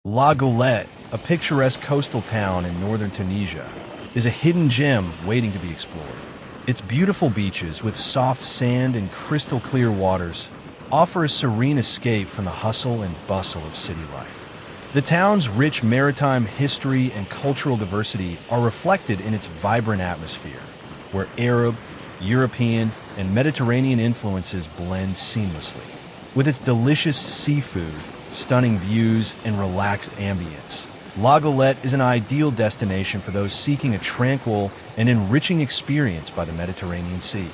La Goulette, a picturesque coastal town in northern Tunisia, is a hidden gem waiting to be explored. Its beautiful beaches with soft sand and crystal clear waters offer a serene escape from the hustle and bustle of city life. The town's rich maritime history and cultural diversity are reflected in its vibrant atmosphere, where Arab, European, and Mediterranean influences blend seamlessly. With its delicious seafood, stunning views, and relaxed ambience, La Goulette is an ideal destination for those seeking a tranquil and enriching experience by the Mediterranean Sea.